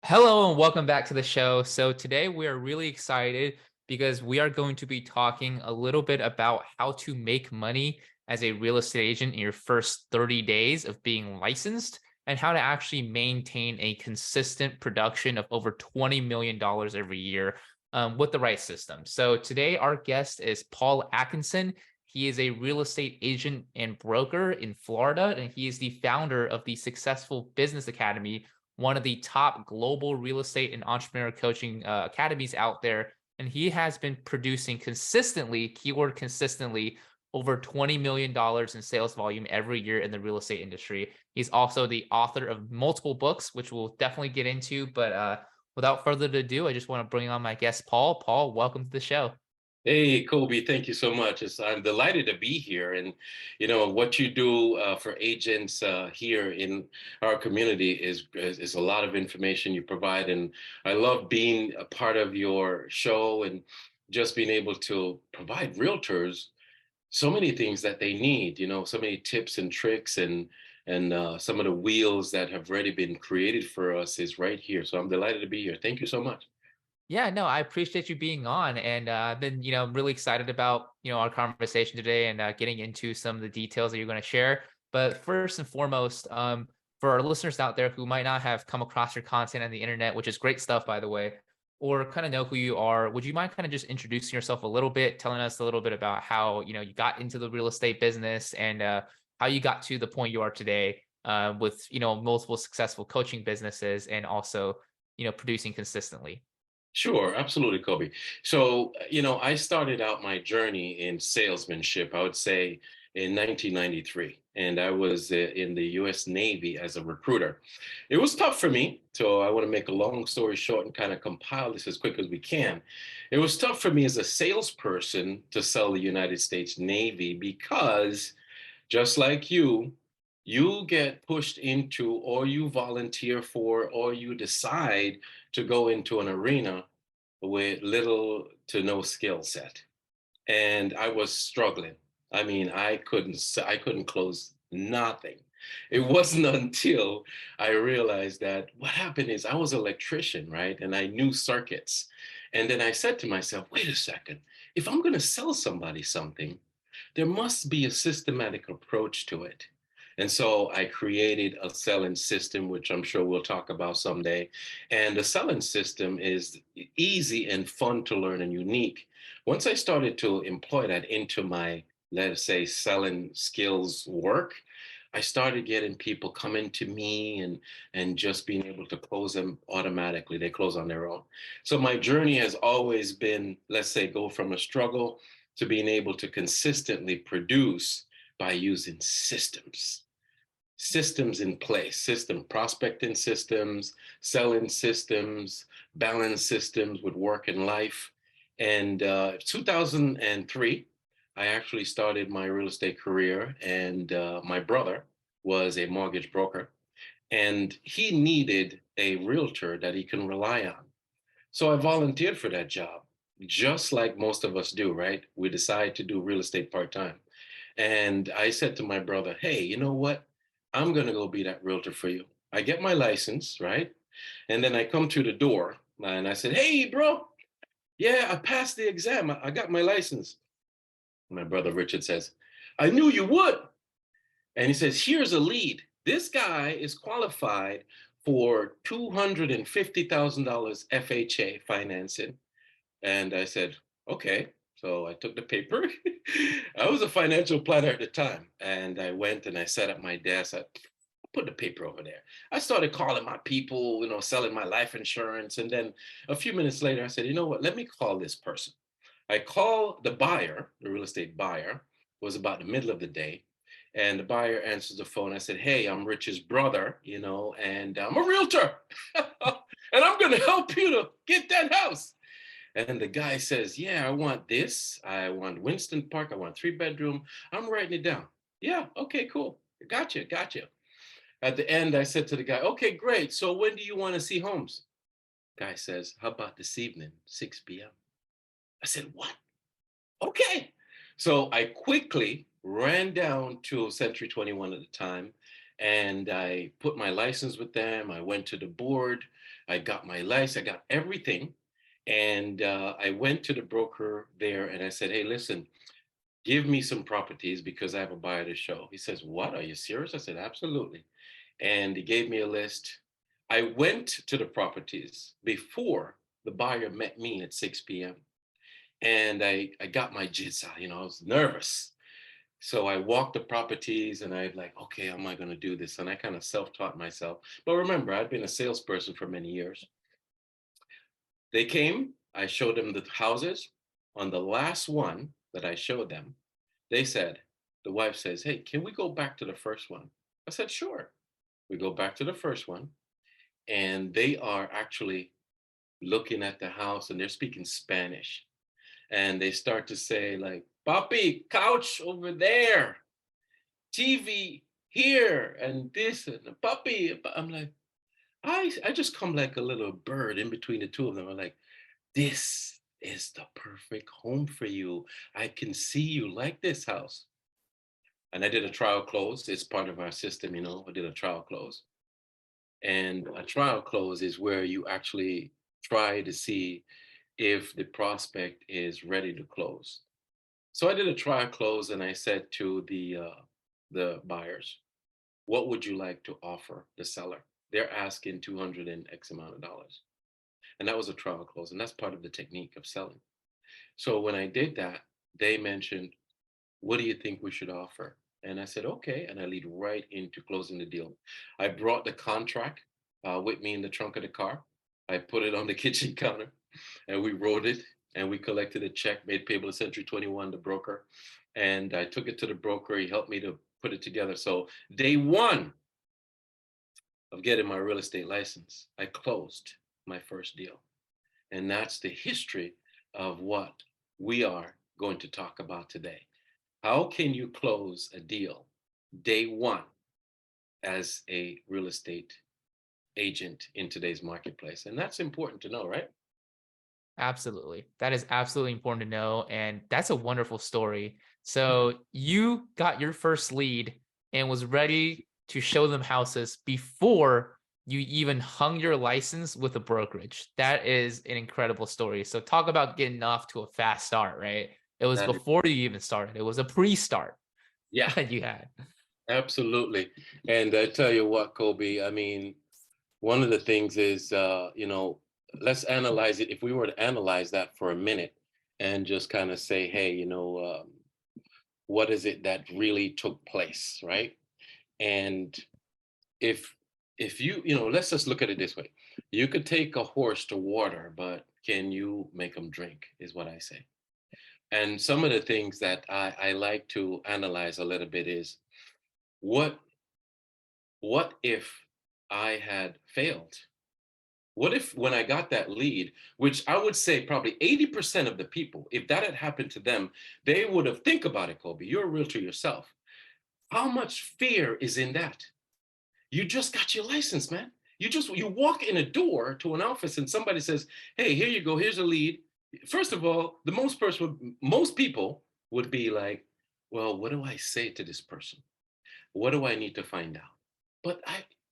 Hello and welcome back to the show. So today we are really excited because we are going to be talking a little bit about how to make money as a real estate agent in your first 30 days of being licensed and how to actually maintain a consistent production of over $20 million every year with the right system. So today our guest is Paul Atkinson. He is a real estate agent and broker in Florida, and he is the founder of the Successful Business Academy, one of the top global real estate and entrepreneur coaching academies out there. And he has been producing consistently, keyword consistently, over $20 million in sales volume every year in the real estate industry. He's also the author of multiple books, which we'll definitely get into. But without further ado, I just want to bring on my guest, Paul. Paul, welcome to the show. Hey, Kobe, thank you so much. I'm delighted to be here. And, what you do for agents here in our community is a lot of information you provide. And I love being a part of your show and just being able to provide realtors so many things that they need, so many tips and tricks and some of the wheels that have already been created for us is right here. So I'm delighted to be here. Thank you so much. Yeah, no, I appreciate you being on, and I've been, really excited about, our conversation today and getting into some of the details that you're going to share. But first and foremost, for our listeners out there who might not have come across your content on the internet, which is great stuff, by the way, or kind of know who you are, would you mind kind of just introducing yourself a little bit, telling us a little bit about how, you got into the real estate business and how you got to the point you are today with, multiple successful coaching businesses and also, producing consistently. Sure, absolutely, Kobe. So, I started out my journey in salesmanship, I would say in 1993, and I was in the US Navy as a recruiter. It was tough for me, so I want to make a long story short and kind of compile this as quick as we can. It was tough for me as a salesperson to sell the United States Navy because just like you get pushed into, or you volunteer for, or you decide to go into an arena with little to no skill set. And I was struggling. I mean, I couldn't close nothing. It wasn't until I realized that what happened is I was an electrician, right? And I knew circuits. And then I said to myself, wait a second, if I'm going to sell somebody something, there must be a systematic approach to it. And so I created a selling system, which I'm sure we'll talk about someday. And the selling system is easy and fun to learn and unique. Once I started to employ that into my, let's say, selling skills work, I started getting people coming to me and just being able to close them automatically. They close on their own. So my journey has always been, let's say, go from a struggle to being able to consistently produce by using systems in place, system prospecting systems, selling systems, balance systems with work and life. And 2003, I actually started my real estate career, and my brother was a mortgage broker, and he needed a realtor that he can rely on. So I volunteered for that job, just like most of us do, right? We decide to do real estate part time. And I said to my brother, hey, you know what? I'm going to go be that realtor for you. I get my license, right? And then I come to the door and I said, hey, bro, yeah, I passed the exam. I got my license. My brother Richard says, I knew you would. And he says, here's a lead. This guy is qualified for $250,000 FHA financing. And I said, okay. So I took the paper. I was a financial planner at the time. And I went and I set up my desk. I put the paper over there. I started calling my people, selling my life insurance. And then a few minutes later, I said, you know what? Let me call this person. I called the buyer, the real estate buyer. It was about the middle of the day. And the buyer answers the phone. I said, hey, I'm Rich's brother, and I'm a realtor. And I'm going to help you to get that house. And the guy says, yeah, I want this. I want Winston Park. I want 3 bedroom. I'm writing it down. Yeah, okay, cool. Gotcha, gotcha. At the end, I said to the guy, okay, great. So when do you want to see homes? Guy says, how about this evening, 6 p.m.? I said, what? Okay. So I quickly ran down to Century 21 at the time, and I put my license with them. I went to the board. I got my license, I got everything. And I went to the broker there and I said, hey, listen, give me some properties because I have a buyer to show. He says, what? Are you serious? I said, absolutely. And he gave me a list. I went to the properties before the buyer met me at 6 p.m. And I got my jits out, I was nervous. So I walked the properties and I'm like, okay, how am I going to do this? And I kind of self-taught myself. But remember, I'd been a salesperson for many years. They came, I showed them the houses. On the last one that I showed them, they said, the wife says, hey, can we go back to the first one? I said, sure. We go back to the first one, and they are actually looking at the house and they're speaking Spanish. And they start to say, like, Papi, couch over there, TV here, and this, and puppy. I'm like, I just come like a little bird in between the two of them. I'm like, this is the perfect home for you. I can see you like this house. And I did a trial close. It's part of our system, I did a trial close. And a trial close is where you actually try to see if the prospect is ready to close. So I did a trial close and I said to the buyers, what would you like to offer the seller? They're asking 200 and X amount of dollars. And that was a trial close. And that's part of the technique of selling. So when I did that, they mentioned, what do you think we should offer? And I said, okay. And I lead right into closing the deal. I brought the contract with me in the trunk of the car. I put it on the kitchen counter and we wrote it and we collected a check made payable to Century 21, the broker. And I took it to the broker. He helped me to put it together. So day one of getting my real estate license, I closed my first deal. And that's the history of what we are going to talk about today. How can you close a deal day one as a real estate agent in today's marketplace? And that's important to know, right? Absolutely. That is absolutely important to know. And that's a wonderful story. So you got your first lead and was ready to show them houses before you even hung your license with a brokerage. That is an incredible story. So talk about getting off to a fast start, right? It was That is, before you even started. It was a pre-start yeah, that you had. absolutely. And I tell you what, Kobe, I mean, one of the things is, let's analyze it. If we were to analyze that for a minute and just kind of say, hey, what is it that really took place, right? And if let's just look at it this way. You could take a horse to water, but can you make them drink, is what I say. And some of the things that I like to analyze a little bit is what what if I had failed? What if when I got that lead, which I would say probably 80% of the people, if that had happened to them, they would have, think about it, Kobe, you're a realtor yourself. How much fear is in that? You just got your license, man. You walk in a door to an office and somebody says, hey, here you go, here's a lead. First of all, most people would be like, well, what do I say to this person? What do I need to find out? But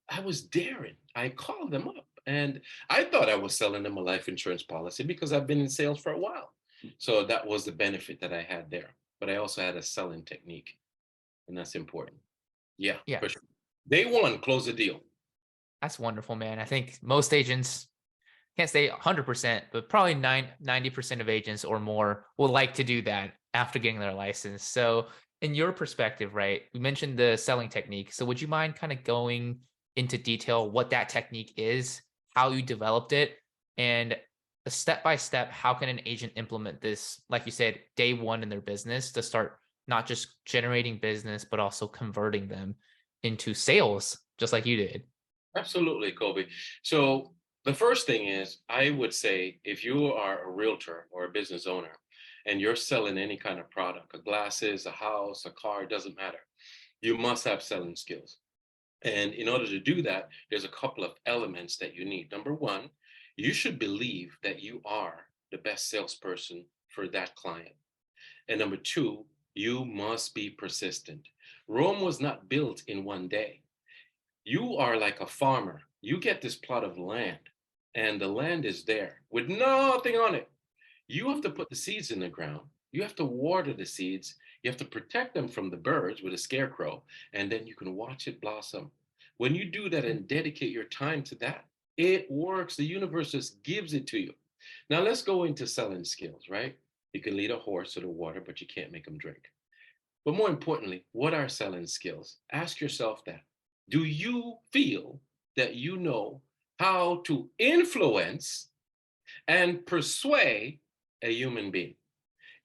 I was daring. I called them up and I thought I was selling them a life insurance policy because I've been in sales for a while. So that was the benefit that I had there. But I also had a selling technique, and that's important. Yeah, Yeah, for sure. Day one, close the deal. that's wonderful, man. I think most agents can't say 100%, but probably 90% of agents or more will like to do that after getting their license. So, in your perspective, right, we mentioned the selling technique. So, would you mind kind of going into detail what that technique is, how you developed it, and a step by step, how can an agent implement this, like you said, day one in their business to start not just generating business, but also converting them into sales, just like you did? Absolutely, Kobe. So the first thing is, I would say if you are a realtor or a business owner and you're selling any kind of product, a glasses, a house, a car, it doesn't matter. You must have selling skills. And in order to do that, there's a couple of elements that you need. Number one, you should believe that you are the best salesperson for that client. And number two, you must be persistent. Rome was not built in one day. You are like a farmer. You get this plot of land. and the land is there with nothing on it. You have to put the seeds in the ground. You have to water the seeds. You have to protect them from the birds with a scarecrow, and then you can watch it blossom. When you do that and dedicate your time to that, it works. The universe just gives it to you. Now let's go into selling skills, right? You can lead a horse to the water, but you can't make him drink. But more importantly, what are selling skills? Ask yourself that. Do you feel that you know how to influence and persuade a human being?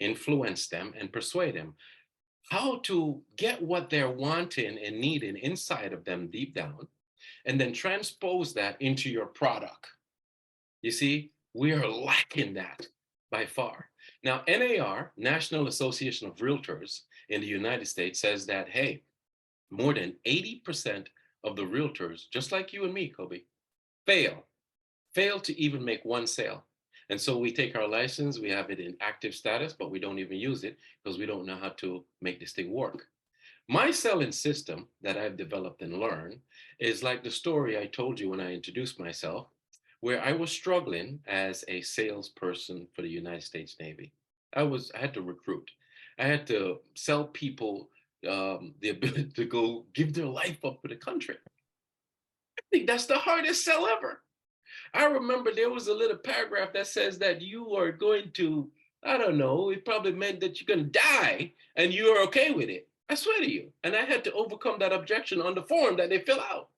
Influence them and persuade them. How to get what they're wanting and needing inside of them deep down, and then transpose that into your product. You see, we are lacking that by far. Now, NAR, National Association of Realtors in the United States, says that, hey, more than 80% of the realtors, just like you and me, Kobe, fail, fail to even make one sale. And so we take our license, we have it in active status, but we don't even use it because we don't know how to make this thing work. My selling system that I've developed and learned is like the story I told you when I introduced myself, where I was struggling as a salesperson for the United States Navy. I had to recruit. I had to sell people the ability to go give their life up for the country. I think that's the hardest sell ever. I remember there was a little paragraph that says that you are going to, I don't know, it probably meant that you're going to die and you're okay with it. I swear to you. And I had to overcome that objection on the form that they fill out.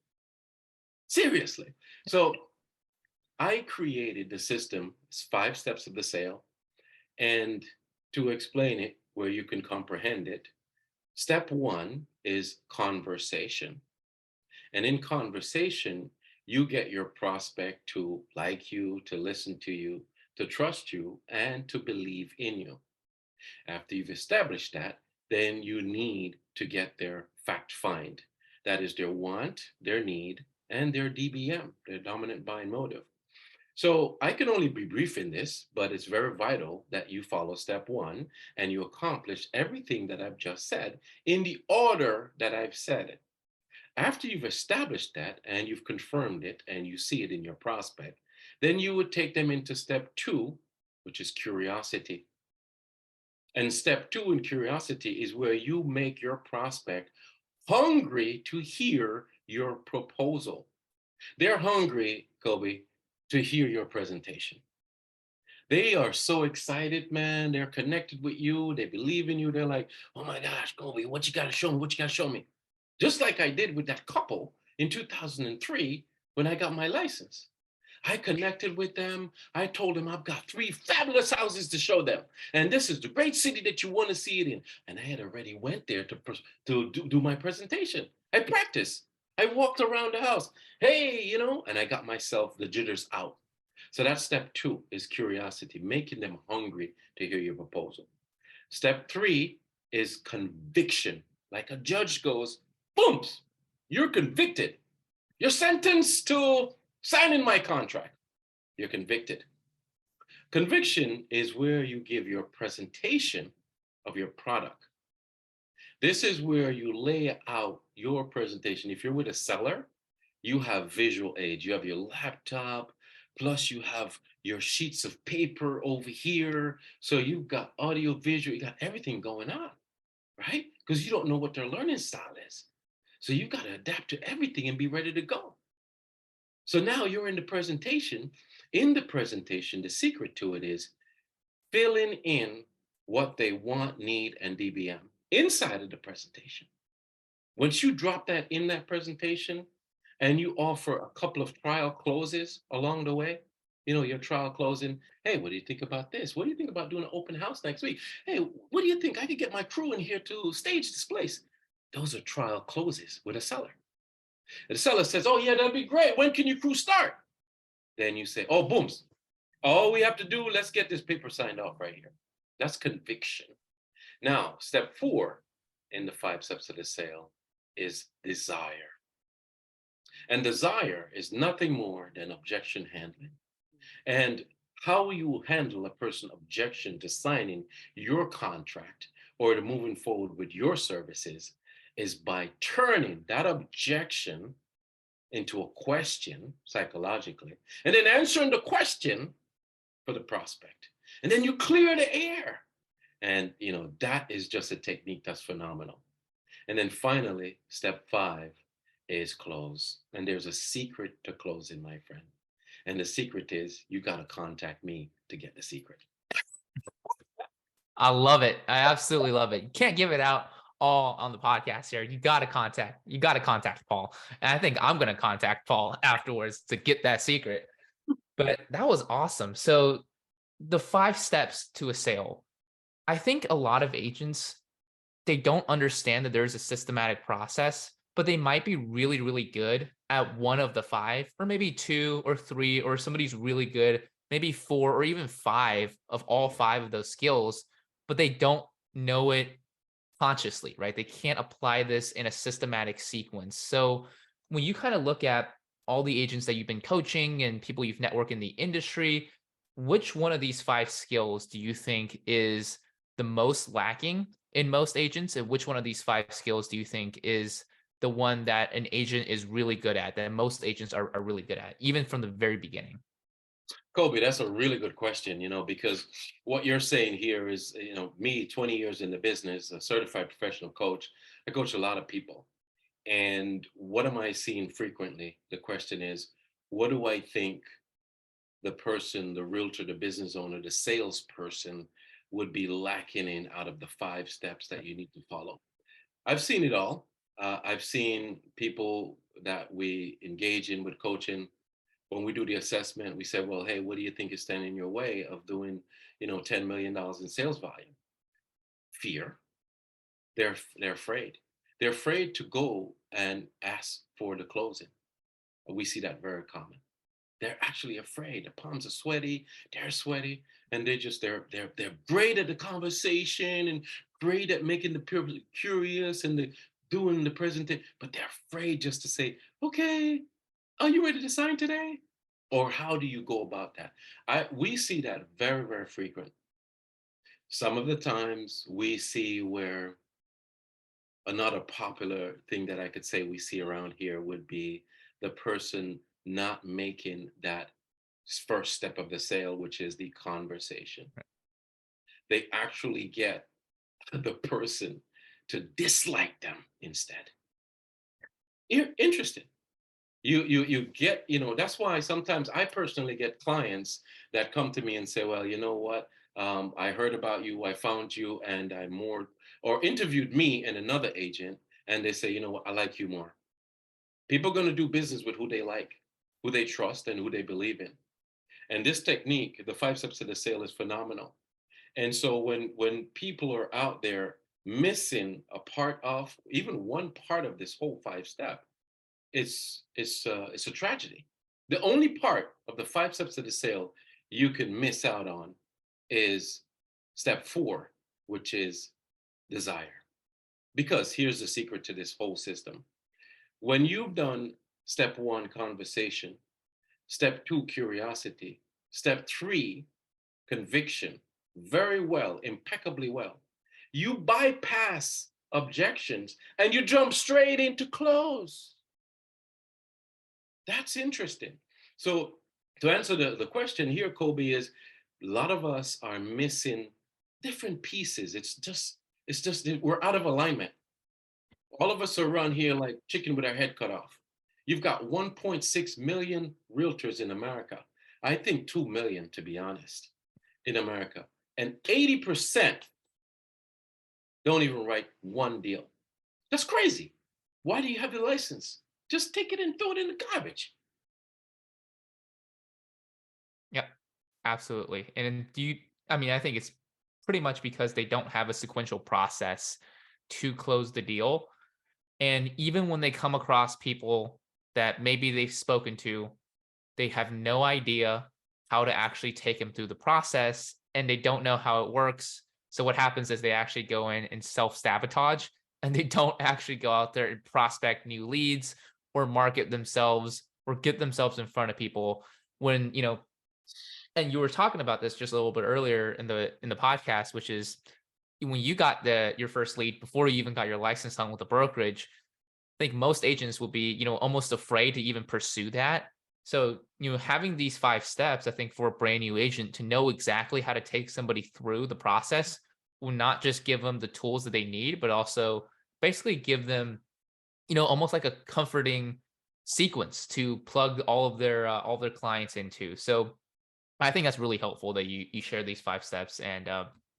Seriously. So I created the system, it's 5 steps of the sale. And to explain it where you can comprehend it, step one is conversation. And in conversation, you get your prospect to like you, to listen to you, to trust you, and to believe in you. After you've established that, then you need to get their fact find. That is their want, their need, and their DBM, their dominant buying motive. So I can only be brief in this, but it's very vital that you follow step one and you accomplish everything that I've just said in the order that I've said it. After you've established that and you've confirmed it and you see it in your prospect, then you would take them into step two, which is curiosity. And step two in curiosity is where you make your prospect hungry to hear your proposal. They're hungry, Kobe, to hear your presentation. They are so excited, man. They're connected with you. They believe in you. They're like, oh my gosh, Kobe, what you got to show me? What you got to show me? Just like I did with that couple in 2003 when I got my license. I connected with them. I told them I've got 3 fabulous houses to show them. And this is the great city that you want to see it in. And I had already went there to do my presentation. I practiced. I walked around the house. Hey, and I got myself the jitters out. So that's step two is curiosity, making them hungry to hear your proposal. Step three is conviction. Like a judge goes, booms, you're convicted. You're sentenced to signing my contract. You're convicted. Conviction is where you give your presentation of your product. This is where you lay out your presentation. If you're with a seller, you have visual aids. You have your laptop, plus you have your sheets of paper over here. So you've got audio, visual, you got everything going on, right? Because you don't know what their learning style is. So you've got to adapt to everything and be ready to go. So now you're in the presentation. In the presentation, the secret to it is filling in what they want, need, and DBM inside of the presentation. Once you drop that in that presentation and you offer a couple of trial closes along the way, your trial closing, hey, what do you think about this? What do you think about doing an open house next week? Hey, what do you think? I could get my crew in here to stage this place. Those are trial closes with a seller. And the seller says, oh, yeah, that'd be great. When can your crew start? Then you say, oh, booms. All we have to do, let's get this paper signed off right here. That's conviction. Now, step four in the 5 steps of the sale is desire. And desire is nothing more than objection handling. And how you handle a person objection to signing your contract or to moving forward with your services is by turning that objection into a question psychologically, and then answering the question for the prospect. And then you clear the air. And that is just a technique that's phenomenal. And then finally, step 5 is close. And there's a secret to closing, my friend. And the secret is you got to contact me to get the secret. I love it. I absolutely love it. You can't give it out all on the podcast here. You got to contact Paul. And I think I'm going to contact Paul afterwards to get that secret. But that was awesome. So the 5 steps to a sale. I think a lot of agents, they don't understand that there's a systematic process, but they might be really, really good at one of the 5, or maybe 2 or 3, or somebody's really good, maybe 4 or even 5 of all 5 of those skills, but they don't know it consciously, right? They can't apply this in a systematic sequence. So when you kind of look at all the agents that you've been coaching and people you've networked in the industry, which one of these 5 skills do you think is the most lacking in most agents? And which one of these 5 skills do you think is the one that an agent is really good at, that most agents are really good at, even from the very beginning? Kobe, that's a really good question, because what you're saying here is, me, 20 years in the business, a certified professional coach, I coach a lot of people. And what am I seeing frequently? The question is, what do I think the person, the realtor, the business owner, the salesperson would be lacking in out of the 5 steps that you need to follow? I've seen it all. I've seen people that we engage in with coaching. When we do the assessment, we say, well, hey, what do you think is standing in your way of doing, $10 million in sales volume? Fear. They're afraid. They're afraid to go and ask for the closing. We see that very common. They're actually afraid. The palms are sweaty. They're sweaty, and they're great at the conversation and great at making the people curious and doing the presentation, but they're afraid just to say, "Okay, are you ready to sign today?" Or how do you go about that? We see that very, very frequent. Some of the times we see where another popular thing that I could say we see around here would be the person not making that first step of the sale, which is the conversation. They actually get the person to dislike them instead. Interesting. You get, that's why sometimes I personally get clients that come to me and say, well, you know what, I heard about you, I found you, and I more, or interviewed me and another agent, and they say, you know what, I like you more. People are going to do business with who they like, who they trust, and who they believe in. And this technique, the 5 steps to the sale, is phenomenal. And so when people are out there missing a part of, even one part of this whole 5 step, it's a tragedy. The only part of the 5 steps to the sale you can miss out on is step 4, which is desire. Because here's the secret to this whole system. When you've done step 1, conversation, step 2, curiosity, step 3, conviction, very well, impeccably well, you bypass objections and you jump straight into close. That's interesting. So to answer the question here, Kobe, is a lot of us are missing different pieces. It's just that we're out of alignment. All of us are around here like chicken with our head cut off. You've got 1.6 million realtors in America. I think 2 million, to be honest, in America. And 80% don't even write one deal. That's crazy. Why do you have the license? Just take it and throw it in the garbage. Yep, absolutely. And I mean, I think it's pretty much because they don't have a sequential process to close the deal. And even when they come across people that maybe they've spoken to, they have no idea how to actually take them through the process, and they don't know how it works. So what happens is they actually go in and self-sabotage, and they don't actually go out there and prospect new leads or market themselves or get themselves in front of people when, and you were talking about this just a little bit earlier in the podcast, which is when you got your first lead before you even got your license done with the brokerage, think most agents will be, almost afraid to even pursue that. So, having these 5 steps, I think for a brand new agent to know exactly how to take somebody through the process will not just give them the tools that they need, but also basically give them, almost like a comforting sequence to plug all of their clients into. So I think that's really helpful that you share these 5 steps. And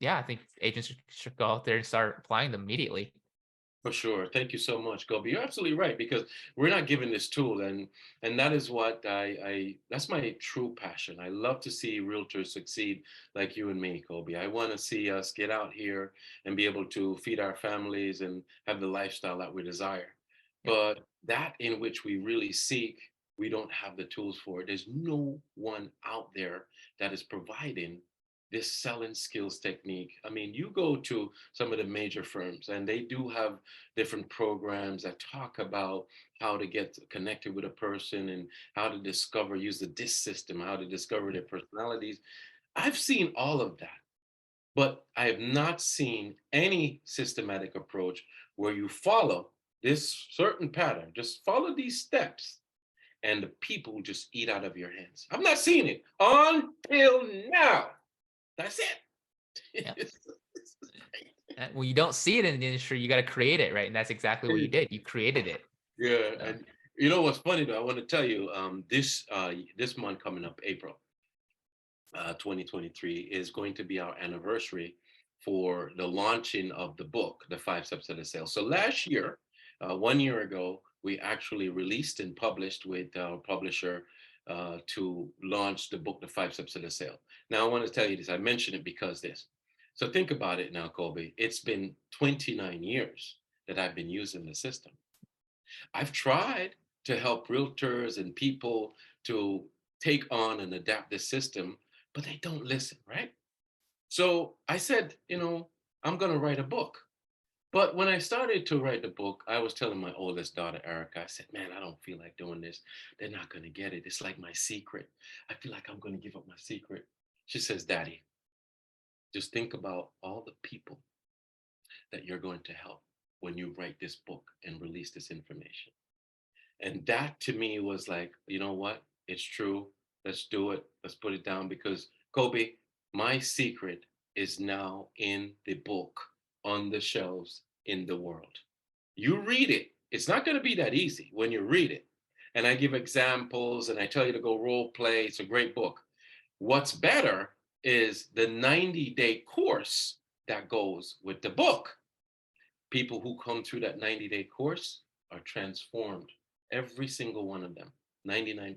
yeah, I think agents should go out there and start applying them immediately. For sure. Thank you so much, Gobi. You're absolutely right because we're not given this tool, and that is what I that's my true passion. I love to see realtors succeed like you and me, Gobi. I want to see us get out here and be able to feed our families and have the lifestyle that we desire. Yeah. But that in which we really seek, we don't have the tools for it. There's no one out there that is providing this selling skills technique. I mean, you go to some of the major firms and they do have different programs that talk about how to get connected with a person and how to discover, use the DISC system, how to discover their personalities. I've seen all of that, but I have not seen any systematic approach where you follow this certain pattern, just follow these steps and the people just eat out of your hands. I've not seen it until now. That's Yeah. it. When you don't see it in the industry, you got to create it, right? And that's exactly what you did. You created it. Yeah, So, and you know what's funny though? I want to tell you, this month coming up, April 2023, is going to be our anniversary for the launching of the book, The 5 Steps of the Sale. So last year, 1 year ago, we actually released and published with our publisher to launch the book, The 5 Steps of the Sale. Now, I want to tell you this. I mention it because this. So think about it now, Colby. It's been 29 years that I've been using the system. I've tried to help realtors and people to take on and adapt this system, but they don't listen, right? So I said, I'm going to write a book. But when I started to write the book, I was telling my oldest daughter, Erica, I said, man, I don't feel like doing this. They're not going to get it. It's like my secret. I feel like I'm going to give up my secret. She says, Daddy, just think about all the people that you're going to help when you write this book and release this information. And that to me was like, you know what? It's true. Let's do it. Let's put it down because Kobe, my secret is now in the book on the shelves in the world. You read it. It's not going to be that easy when you read it. And I give examples and I tell you to go role play. It's a great book. What's better is the 90-day course that goes with the book. People who come through that 90-day course are transformed. Every single one of them, 99%.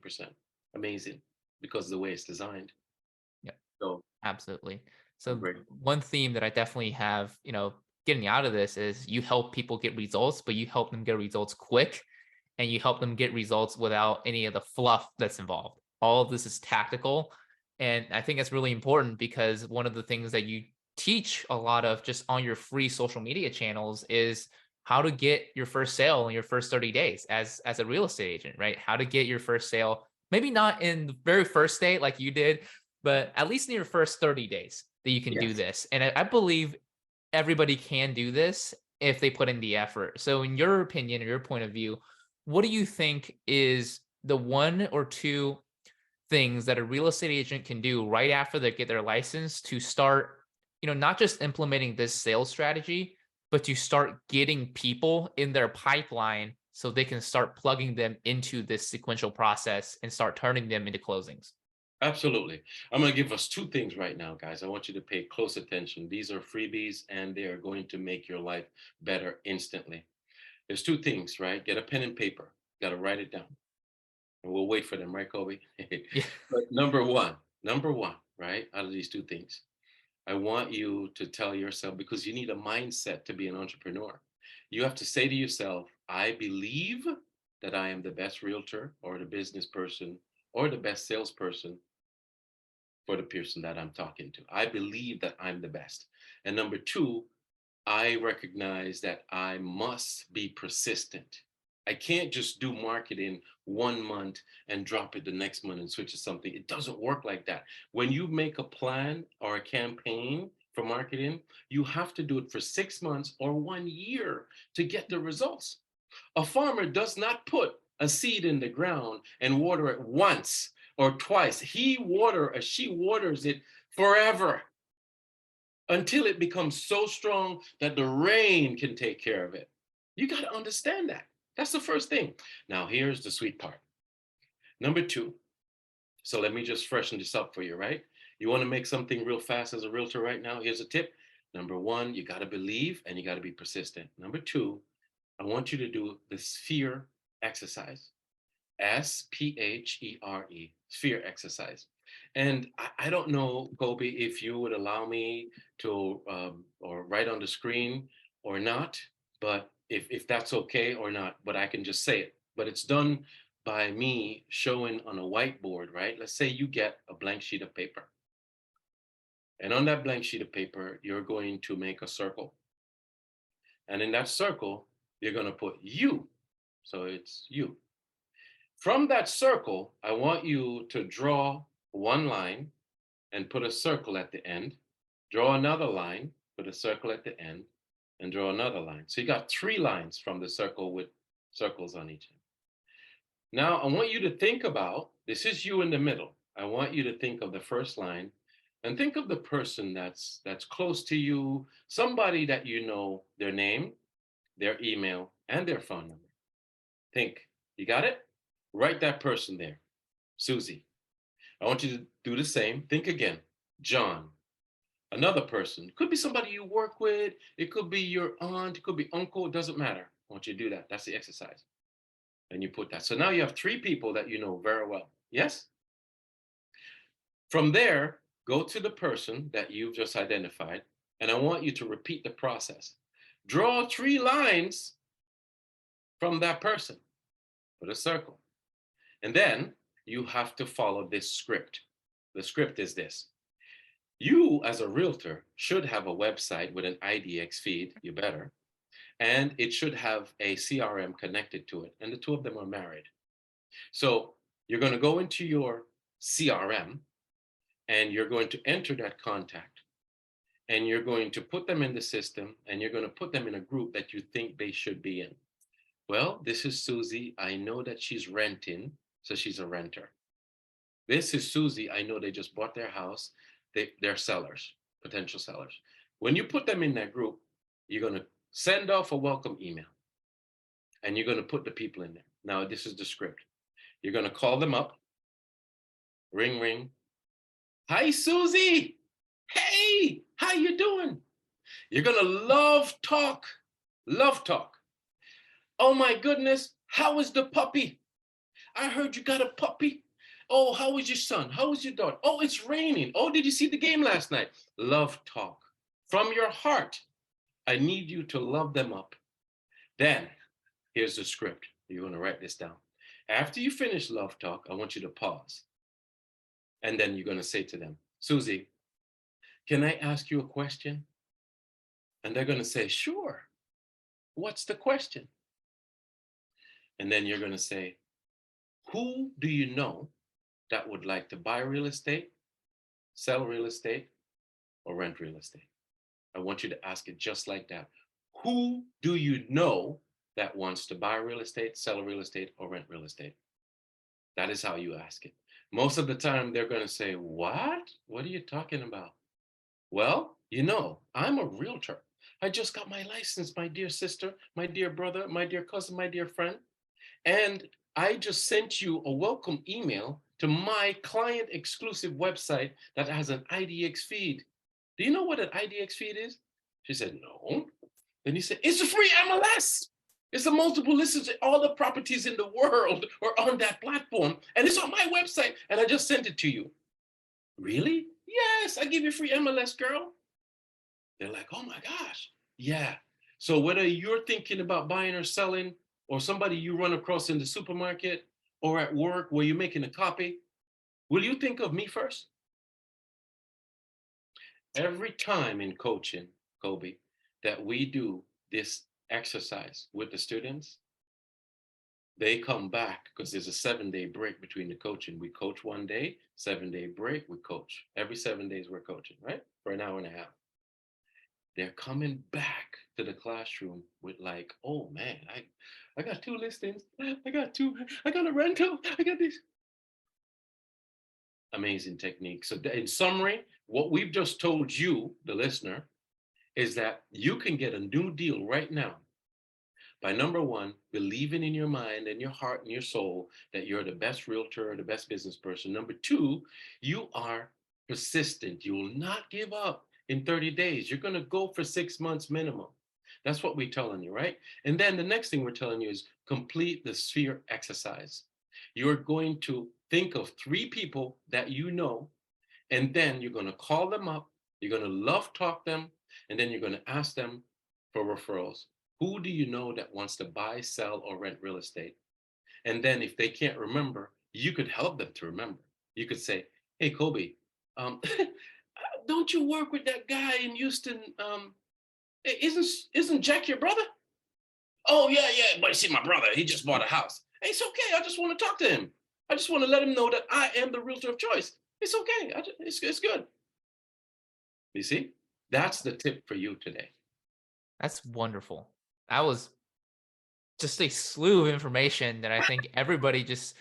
Amazing because of the way it's designed. yeah, So absolutely. I'm So great. one theme that I definitely have, getting out of this is you help people get results, but you help them get results quick and you help them get results without any of the fluff that's involved. All of this is tactical. And I think that's really important because one of the things that you teach a lot of just on your free social media channels is how to get your first sale in your first 30 days as a real estate agent, right? How to get your first sale, maybe not in the very first day like you did, but at least in your first 30 days that you can do Yes. this. And I believe everybody can do this if they put in the effort. So, in your opinion or your point of view, what do you think is the 1 or 2 things that a real estate agent can do right after they get their license to start, not just implementing this sales strategy, but to start getting people in their pipeline so they can start plugging them into this sequential process and start turning them into closings? Absolutely. I'm going to give us two things right now, guys. I want you to pay close attention. These are freebies and they are going to make your life better instantly. There's two things, right? Get a pen and paper. Got to write it down. And we'll wait for them, right, Kobe? Yeah. But number one, right? Out of these two things, I want you to tell yourself because you need a mindset to be an entrepreneur. You have to say to yourself, I believe that I am the best realtor or the business person or the best salesperson for the person that I'm talking to. I believe that I'm the best. And number two, I recognize that I must be persistent. I can't just do marketing 1 month and drop it the next month and switch to something. It doesn't work like that. When you make a plan or a campaign for marketing, you have to do it for 6 months or 1 year to get the results. A farmer does not put a seed in the ground and water it once or twice. She waters it forever until it becomes so strong that the rain can take care of it. You got to understand that. That's the first thing. Now, here's the sweet part. Number two. So let me just freshen this up for you, right? You want to make something real fast as a realtor right now? Here's a tip. Number one, you got to believe and you got to be persistent. Number two, I want you to do the sphere exercise. SPHERE, sphere exercise. And I don't know, Kobe, if you would allow me to or write on the screen or not, but if that's okay or not, but I can just say it. But it's done by me showing on a whiteboard, right? Let's say you get a blank sheet of paper. And on that blank sheet of paper, you're going to make a circle. And in that circle, you're going to put you. So it's you. From that circle, I want you to draw one line and put a circle at the end, draw another line, put a circle at the end, and draw another line. So you got 3 lines from the circle with circles on each end. Now, I want you to think about, this is you in the middle. I want you to think of the first line and think of the person that's close to you, somebody that you know, their name, their email, and their phone number. Think, you got it? Write that person there. Susie. I want you to do the same. Think again. John. Another person. It could be somebody you work with. It could be your aunt. It could be uncle. It doesn't matter. I want you to do that. That's the exercise. And you put that. So now you have 3 people that you know very well. Yes? From there, go to the person that you've just identified. And I want you to repeat the process. Draw 3 lines from that person. Put a circle. And then you have to follow this script. The script is this. You, as a realtor, should have a website with an IDX feed, you better, and it should have a CRM connected to it, and the 2 of them are married. So you're going to go into your CRM, and you're going to enter that contact, and you're going to put them in the system, and you're going to put them in a group that you think they should be in. Well, this is Susie. I know that she's renting, so she's a renter. This is Susie. I know they just bought their house. They're sellers, potential sellers. When you put them in that group, you're going to send off a welcome email. And you're going to put the people in there. Now, this is the script. You're going to call them up. Ring, ring. Hi, Susie. Hey, how you doing? You're going to love talk. Love talk. Oh, my goodness. How is the puppy? I heard you got a puppy. Oh, how was your son? How was your daughter? Oh, it's raining. Oh, did you see the game last night? Love talk. From your heart, I need you to love them up. Then, here's the script. You're going to write this down. After you finish love talk, I want you to pause. And then you're going to say to them, Susie, can I ask you a question? And they're going to say, sure. What's the question? And then you're going to say, who do you know that would like to buy real estate, sell real estate, or rent real estate? I want you to ask it just like that. Who do you know that wants to buy real estate, sell real estate, or rent real estate? That is how you ask it. Most of the time, they're going to say, what? What are you talking about? Well, you know, I'm a realtor. I just got my license, my dear sister, my dear brother, my dear cousin, my dear friend. And I just sent you a welcome email to my client exclusive website that has an IDX feed. Do you know what an IDX feed is? She said, no. Then he said, it's a free MLS. It's a multiple listings. All the properties in the world are on that platform. And it's on my website. And I just sent it to you. Really? Yes, I give you free MLS, girl. They're like, oh my gosh. Yeah. So whether you're thinking about buying or selling, or somebody you run across in the supermarket or at work where you're making a copy, will you think of me first? Every time in coaching, Kobe, that we do this exercise with the students, they come back because there's a 7-day break between the coaching. We coach 1 day, 7-day break, we coach. Every 7 days we're coaching, right? For an hour and a half. they're coming back to the classroom with like, oh man, I got two listings, I got a rental, I got this amazing technique. So in summary, what we've just told you, the listener, is that you can get a new deal right now by number one, believing in your mind and your heart and your soul that you're the best realtor, the best business person. Number two, you are persistent. You will not give up in 30 days. You're going to go for 6 months minimum. That's what we're telling you, right? And then the next thing we're telling you is complete the sphere exercise. You're going to think of three people that you know, and then you're going to call them up. You're going to love talk them, and then you're going to ask them for referrals. Who do you know that wants to buy, sell, or rent real estate? And then if they can't remember, you could help them to remember. You could say, hey, Kobe, um, don't you work with that guy in Houston? Isn't Jack your brother? Oh, yeah, yeah. But you see, my brother, he just bought a house. Hey, it's okay. I just want to talk to him. I just want to let him know that I am the realtor of choice. It's okay. It's good. You see, that's the tip for you today. That's wonderful. That was just a slew of information that I think everybody's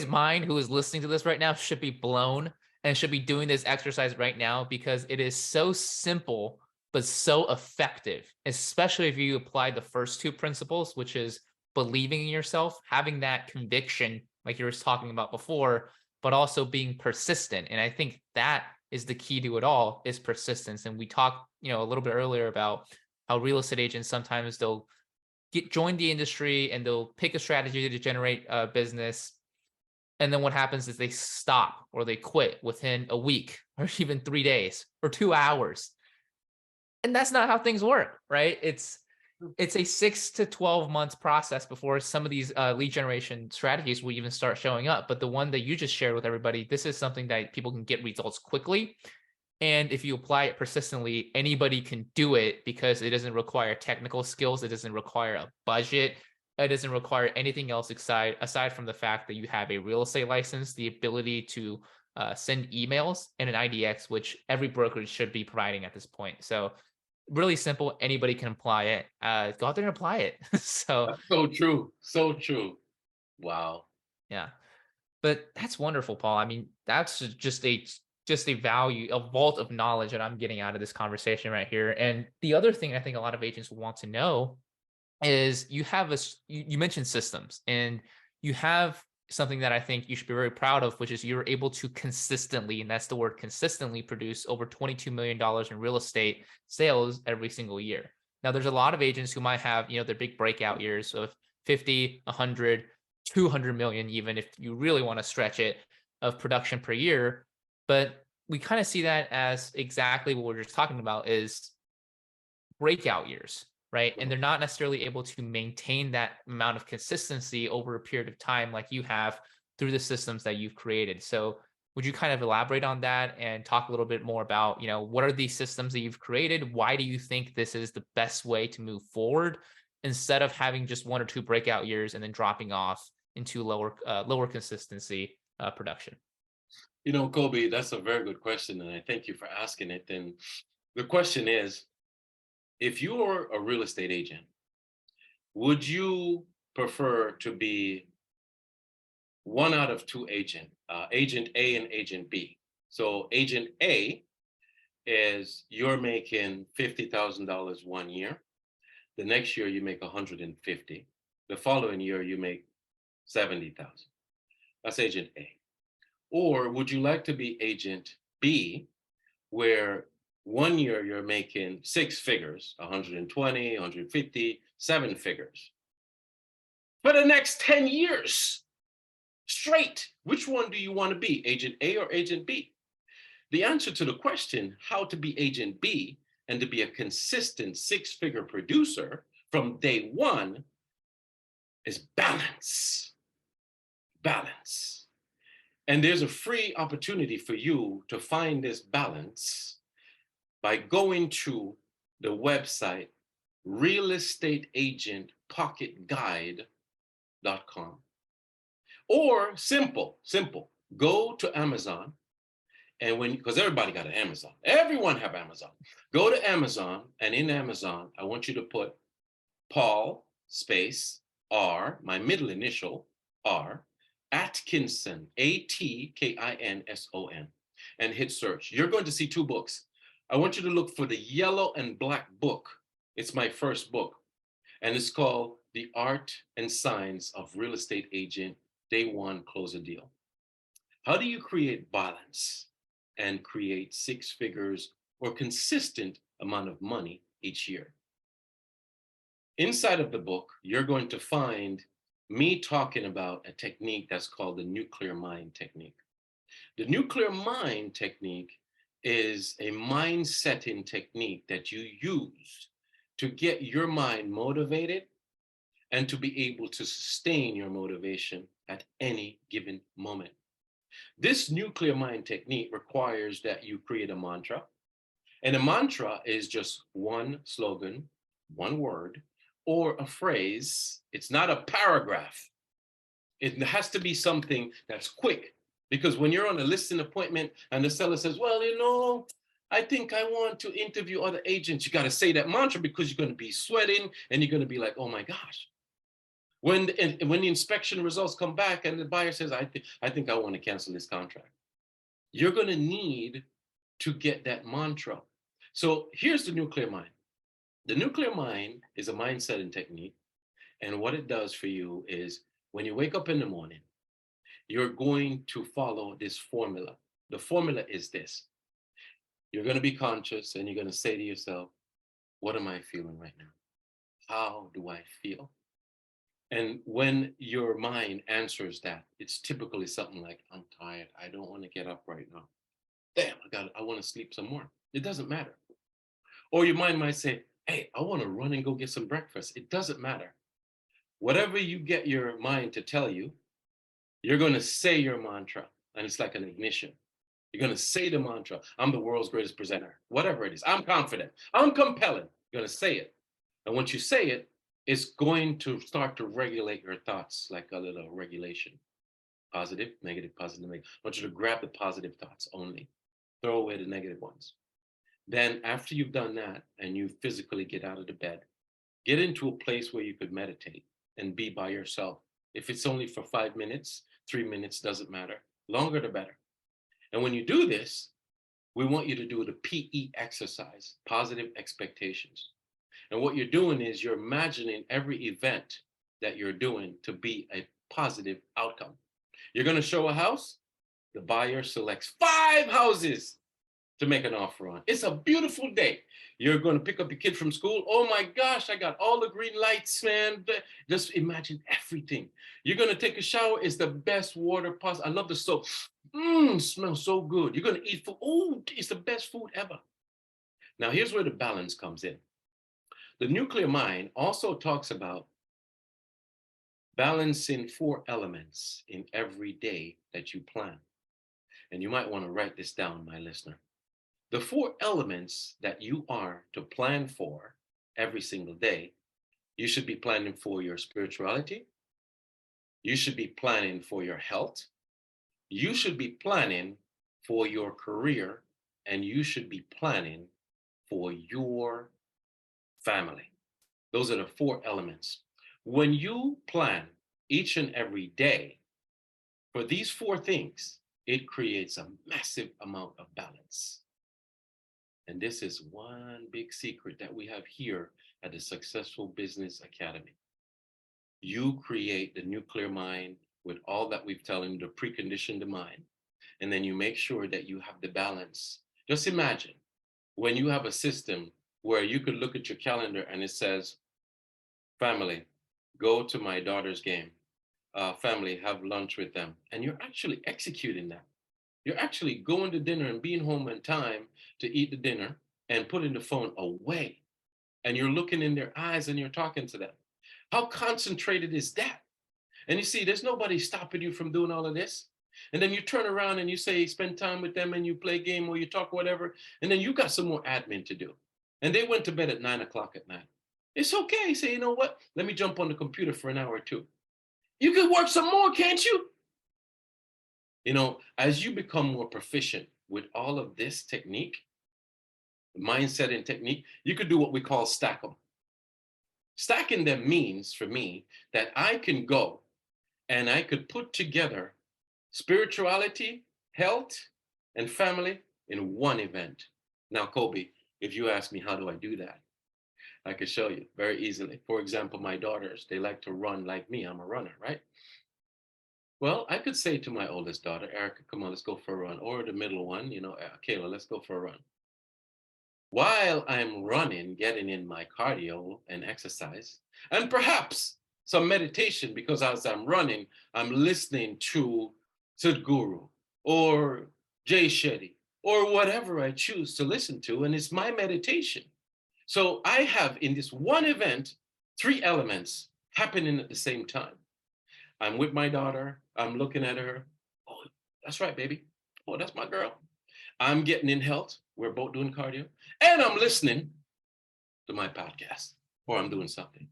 mind who is listening to this right now should be blown and should be doing this exercise right now because it is so simple but so effective, especially if you apply the first two principles, which is believing in yourself, having that conviction, like you were talking about before, but also being persistent. And I think that is the key to it all is persistence. And we talked, a little bit earlier about how real estate agents sometimes they'll join the industry and they'll pick a strategy to generate business, and then what happens is they stop or they quit within a week or even 3 days or 2 hours. And that's not how things work, right? It's a 6 to 12 months process before some of these lead generation strategies will even start showing up. But the one that you just shared with everybody, this is something that people can get results quickly. And if you apply it persistently, anybody can do it because it doesn't require technical skills. It doesn't require a budget. It doesn't require anything else aside from the fact that you have a real estate license, the ability to send emails, and an IDX, which every brokerage should be providing at this point. So really simple. Anybody can apply it. Go out there and apply it. So That's so true. So true. Wow. yeah. But that's wonderful, Paul. I mean, that's just a value, a vault of knowledge that I'm getting out of this conversation right here. And the other thing I think a lot of agents want to know is you mentioned systems, and you have something that I think you should be very proud of, which is you're able to consistently, and that's the word consistently, produce over $22 million in real estate sales every single year. Now, there's a lot of agents who might have, their big breakout years of 50, 100, 200 million, even if you really want to stretch it, of production per year. But we kind of see that as exactly what we're just talking about is breakout years, right? And they're not necessarily able to maintain that amount of consistency over a period of time like you have through the systems that you've created. So would you kind of elaborate on that and talk a little bit more about, what are these systems that you've created? Why do you think this is the best way to move forward instead of having just one or two breakout years and then dropping off into lower consistency production? Kobe, that's a very good question, and I thank you for asking it. And the question is, if you're a real estate agent, would you prefer to be one out of two agent A and agent B? So agent A is you're making $50,000 one year. The next year you make 150. The following year you make 70,000. That's agent A. Or would you like to be agent B, where one year you're making six figures, 120, 150, seven figures. For the next 10 years straight, which one do you want to be, agent A or agent B? The answer to the question, how to be agent B and to be a consistent six-figure producer from day one, is balance. Balance. And there's a free opportunity for you to find this balance by going to the website realestateagentpocketguide.com. Or simple, go to Amazon And because everybody got an Amazon, everyone have Amazon. Go to Amazon, and in Amazon, I want you to put Paul space R, my middle initial R, at Kingston, Atkinson, and hit search. You're going to see two books. I want you to look for the yellow and black book. It's my first book, and it's called The Art and Science of Real Estate Agent, Day One, Close a Deal. How do you create balance and create six figures or consistent amount of money each year? Inside of the book, you're going to find me talking about a technique that's called the nuclear mind technique. The nuclear mind technique is a mind setting technique that you use to get your mind motivated and to be able to sustain your motivation at any given moment. This nuclear mind technique requires that you create a mantra. And a mantra is just one slogan, one word, or a phrase. It's not a paragraph. It has to be something that's quick. Because when you're on a listing appointment and the seller says, well, I think I want to interview other agents, you got to say that mantra because you're going to be sweating and you're going to be like, oh my gosh. When the inspection results come back and the buyer says, I think I want to cancel this contract, you're going to need to get that mantra. So here's the nuclear mind. The nuclear mind is a mindsetting technique. And what it does for you is when you wake up in the morning, you're going to follow this formula. The formula is this. You're going to be conscious and you're going to say to yourself, what am I feeling right now? How do I feel? And when your mind answers that, it's typically something like, I'm tired. I don't want to get up right now. Damn, I want to sleep some more. It doesn't matter. Or your mind might say, hey, I want to run and go get some breakfast. It doesn't matter. Whatever you get your mind to tell you, you're going to say your mantra. And it's like an ignition. You're going to say the mantra. I'm the world's greatest presenter. Whatever it is. I'm confident. I'm compelling. You're going to say it. And once you say it, it's going to start to regulate your thoughts like a little regulation. Positive, negative, positive, negative. I want you to grab the positive thoughts only. Throw away the negative ones. Then after you've done that and you physically get out of the bed, get into a place where you could meditate and be by yourself. If it's only for 5 minutes, 3 minutes, doesn't matter. Longer the better. And when you do this, we want you to do the PE exercise, positive expectations. And what you're doing is you're imagining every event that you're doing to be a positive outcome. You're going to show a house. The buyer selects 5 houses to make an offer on. It's a beautiful day. You're going to pick up your kid from school. Oh my gosh, I got all the green lights, man. Just imagine everything. You're going to take a shower. It's the best water possible. I love the soap. Smells so good. You're going to eat food. Oh, it's the best food ever. Now, here's where the balance comes in. The nuclear mind also talks about balancing 4 elements in every day that you plan. And you might want to write this down, my listener. The 4 elements that you are to plan for every single day, you should be planning for your spirituality. You should be planning for your health. You should be planning for your career. And you should be planning for your family. Those are the 4 elements. When you plan each and every day for these 4 things, it creates a massive amount of balance. And this is one big secret that we have here at the Successful Business Academy. You create the nuclear mind with all that we've telling you to precondition the mind. And then you make sure that you have the balance. Just imagine when you have a system where you could look at your calendar and it says, family, go to my daughter's game. Family, have lunch with them. And you're actually executing that. You're actually going to dinner and being home in time to eat the dinner and putting the phone away. And you're looking in their eyes and you're talking to them. How concentrated is that? And you see, there's nobody stopping you from doing all of this. And then you turn around and you say, spend time with them and you play a game or you talk, whatever. And then you got some more admin to do. And they went to bed at 9 o'clock at night. It's okay. Say, you know what? Let me jump on the computer for an hour or two. You can work some more, can't you? You know, as you become more proficient with all of this technique, mindset and technique, you could do what we call stack them. Stacking them means for me that I can go and I could put together spirituality, health, and family in one event. Now, Kobe, if you ask me how do I do that, I could show you very easily. For example, my daughters, they like to run like me. I'm a runner, right? Well, I could say to my oldest daughter, Erica, come on, let's go for a run. Or the middle one, Kayla, let's go for a run. While I'm running, getting in my cardio and exercise, and perhaps some meditation, because as I'm running, I'm listening to Sadhguru or Jay Shetty or whatever I choose to listen to, and it's my meditation. So I have in this one event, three elements happening at the same time. I'm with my daughter, I'm looking at her. Oh, that's right, baby. Oh, that's my girl. I'm getting in health. We're both doing cardio. And I'm listening to my podcast or I'm doing something.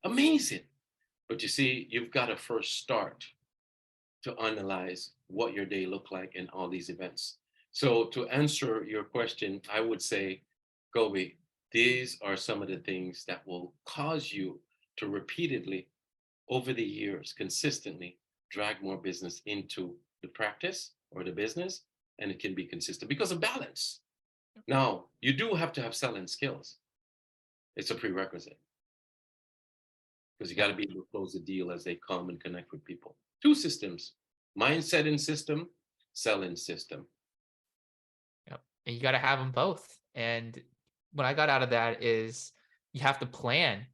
Amazing. But you see, you've got to first start to analyze what your day looked like in all these events. So to answer your question, I would say, Gobi, these are some of the things that will cause you to repeatedly, over the years, consistently drag more business into the practice or the business, and it can be consistent because of balance. Now, you do have to have selling skills. It's a prerequisite because you got to be able to close the deal as they come and connect with people. Two systems, mindset and system, selling system. Yep. And you got to have them both. And what I got out of that is you have to plan,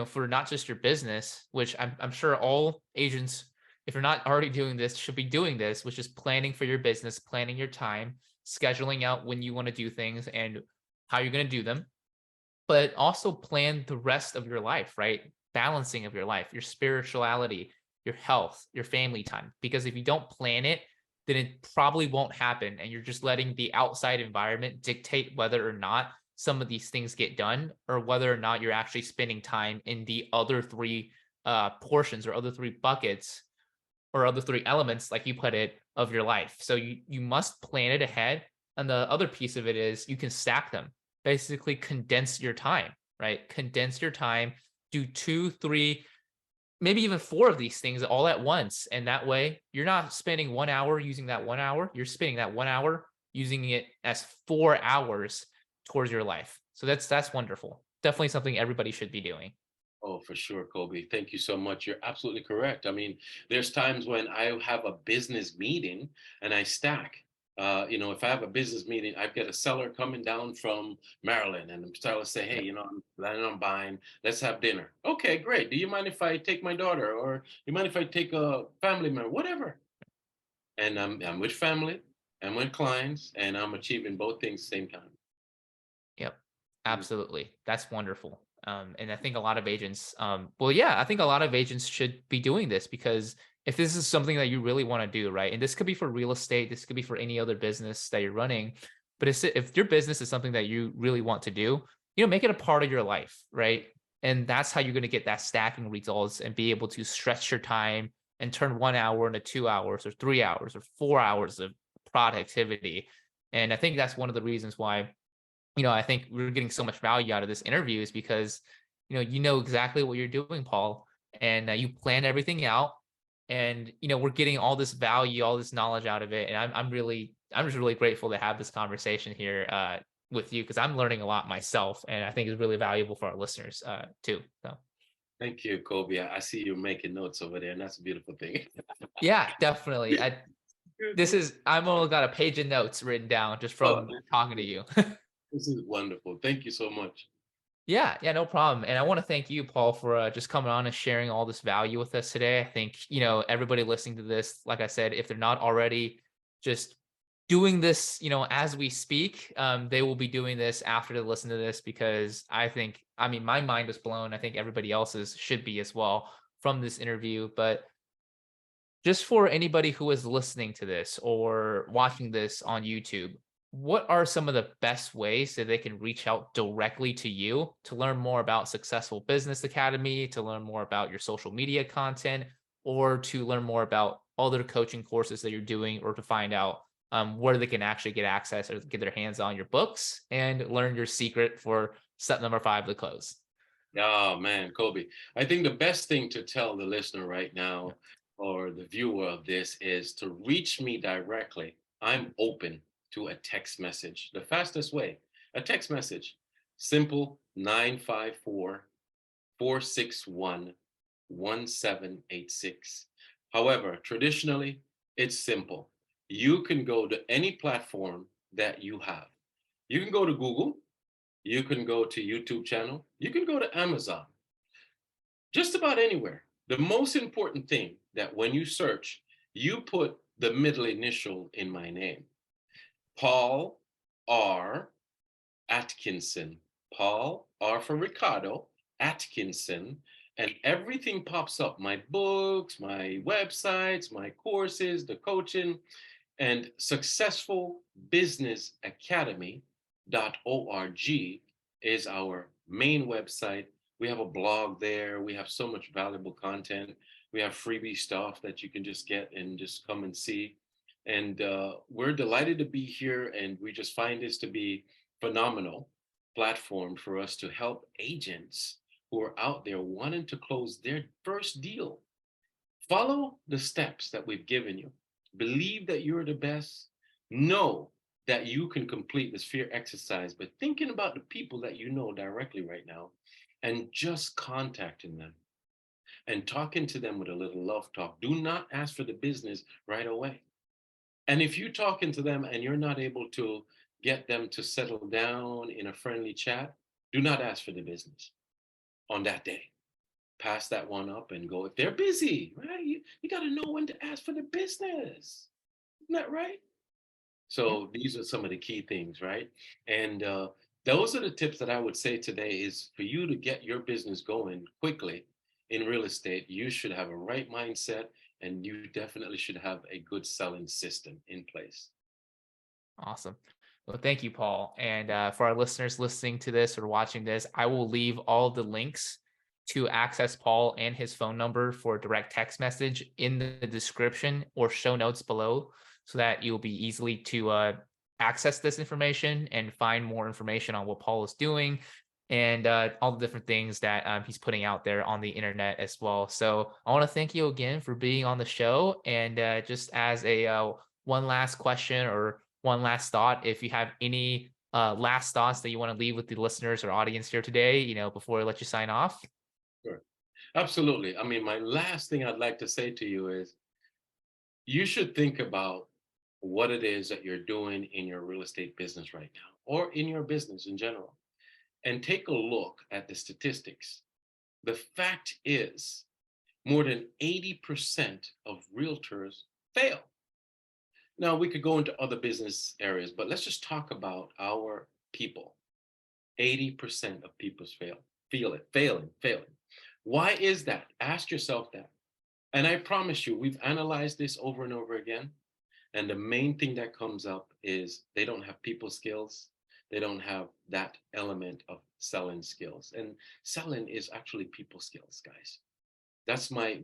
for not just your business, which I'm sure all agents, if you're not already doing this, should be doing this, which is planning for your business, planning your time, scheduling out when you want to do things and how you're going to do them, but also plan the rest of your life, right? Balancing of your life, your spirituality, your health, your family time. Because if you don't plan it, then it probably won't happen. And you're just letting the outside environment dictate whether or not some of these things get done or whether or not you're actually spending time in the other three portions or other three buckets or other three elements, like you put it, of your life. So you must plan it ahead. And the other piece of it is you can stack them, basically condense your time, right? Condense your time, do 2, 3, maybe even 4 of these things all at once. And that way you're not spending 1 hour using that 1 hour. You're spending that 1 hour using it as 4 hours towards your life. So that's wonderful. Definitely something everybody should be doing. Oh, for sure, Kobe. Thank you so much. You're absolutely correct. I mean, there's times when I have a business meeting and I stack. If I have a business meeting, I've got a seller coming down from Maryland, and the seller say, "Hey, Yep. I'm planning on buying. Let's have dinner." Okay, great. Do you mind if I take my daughter, or you mind if I take a family member, whatever? And I'm with family, I'm with clients, and I'm achieving both things at the same time. Yep. Mm. Absolutely. That's wonderful. And I think a lot of agents, well, yeah, I think a lot of agents should be doing this because if this is something that you really want to do, right? And this could be for real estate, this could be for any other business that you're running. But if your business is something that you really want to do, make it a part of your life, right? And that's how you're going to get that stacking results and be able to stretch your time and turn 1 hour into 2 hours or 3 hours or 4 hours of productivity. And I think that's one of the reasons why I think we're getting so much value out of this interview is because, you know exactly what you're doing, Paul, and you plan everything out, and we're getting all this value, all this knowledge out of it, and I'm just really grateful to have this conversation here with you because I'm learning a lot myself, and I think it's really valuable for our listeners too. So Thank you, Kobe. I see you making notes over there, and that's a beautiful thing. yeah, definitely. Good, This good. is I've only got a page of notes written down just Oh, from talking to you. this is wonderful. Thank you so much. Yeah, yeah, no problem. And I want to thank you, Paul, for just coming on and sharing all this value with us today. I think, everybody listening to this, like I said, if they're not already just doing this, as we speak, they will be doing this after they listen to this because I mean, my mind was blown. I think everybody else's should be as well from this interview. But just for anybody who is listening to this or watching this on YouTube, what are some of the best ways that they can reach out directly to you to learn more about Successful Business Academy, to learn more about your social media content, or to learn more about other coaching courses that you're doing, or to find out where they can actually get access or get their hands on your books and learn your secret for step number 5, the close. Oh man, Kobe. I think the best thing to tell the listener right now or the viewer of this is to reach me directly. I'm open to a text message. The fastest way, a text message. Simple 954-461-1786. However, traditionally, it's simple. You can go to any platform that you have. You can go to Google, you can go to YouTube channel, you can go to Amazon, just about anywhere. The most important thing that when you search, you put the middle initial in my name, Paul R. Atkinson. Paul R for Ricardo, Atkinson, and everything pops up. My books, my websites, my courses, the coaching, and successfulbusinessacademy.org is our main website. We have a blog there. We have so much valuable content. We have freebie stuff that you can just get and just come and see. And we're delighted to be here. And we just find this to be phenomenal platform for us to help agents who are out there wanting to close their first deal. Follow the steps that we've given you. Believe that you're the best. Know that you can complete this fear exercise, but thinking about the people that you know directly right now and just contacting them and talking to them with a little love talk. Do not ask for the business right away. And if you're talking to them and you're not able to get them to settle down in a friendly chat, do not ask for the business on that day. Pass that one up and go. If they're busy, right? You got to know when to ask for the business. Isn't that right? Yeah. So these are some of the key things, right? And those are the tips that I would say today is for you to get your business going quickly in real estate. You should have a right mindset and you definitely should have a good selling system in place. Awesome. Well, thank you, Paul. And for our listeners listening to this or watching this, I will leave all the links to access Paul and his phone number for direct text message in the description or show notes below so that you'll be easily to access this information and find more information on what Paul is doing and all the different things that he's putting out there on the internet as well. So I want to thank you again for being on the show. And just as a one last question or one last thought, if you have any last thoughts that you want to leave with the listeners or audience here today, before I let you sign off. Sure. Absolutely. I mean, my last thing I'd like to say to you is you should think about what it is that you're doing in your real estate business right now or in your business in general and take a look at the statistics. The fact is, more than 80% of realtors fail. Now, we could go into other business areas, but let's just talk about our people. 80% of people failing. Why is that? Ask yourself that. And I promise you, we've analyzed this over and over again. And the main thing that comes up is they don't have people skills. They don't have that element of selling skills. And selling is actually people skills, guys. That's my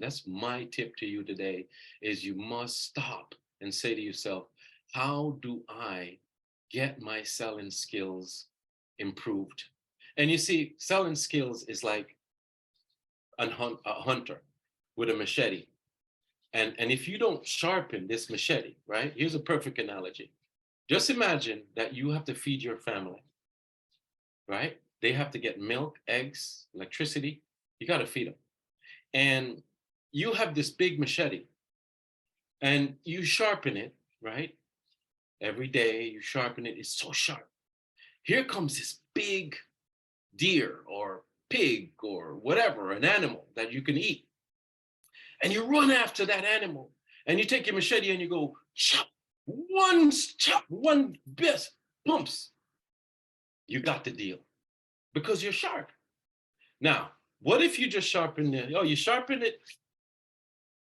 tip to you today is you must stop and say to yourself, how do I get my selling skills improved? And you see, selling skills is like a hunter with a machete. And if you don't sharpen this machete, right? Here's a perfect analogy. Just imagine that you have to feed your family, right? They have to get milk, eggs, electricity. You got to feed them. And you have this big machete and you sharpen it, right? Every day you sharpen it. It's so sharp. Here comes this big deer or pig or whatever, an animal that you can eat. And you run after that animal and you take your machete and you go chop, one bit, pumps. You got the deal because you're sharp. Now, what if you just sharpen it? Oh, you sharpen it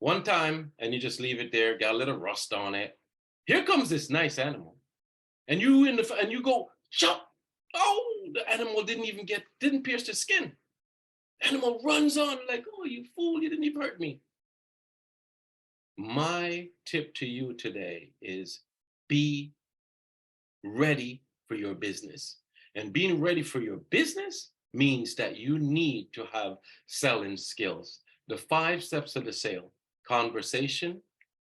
one time and you just leave it there, got a little rust on it. Here comes this nice animal. And you go chop. Oh, the animal didn't pierce the skin. The animal runs on like, oh, you fool, you didn't even hurt me. My tip to you today is be ready for your business. And being ready for your business means that you need to have selling skills. The 5 steps of the sale: conversation,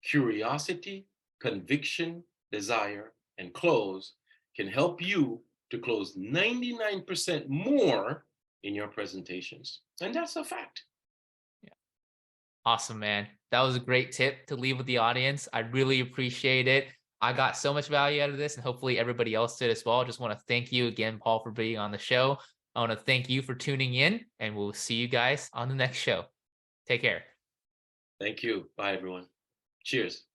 curiosity, conviction, desire, and close can help you to close 99% more in your presentations. And that's a fact. Awesome, man. That was a great tip to leave with the audience. I really appreciate it. I got so much value out of this, and hopefully everybody else did as well. I just want to thank you again, Paul, for being on the show. I want to thank you for tuning in, and we'll see you guys on the next show. Take care. Thank you. Bye, everyone. Cheers.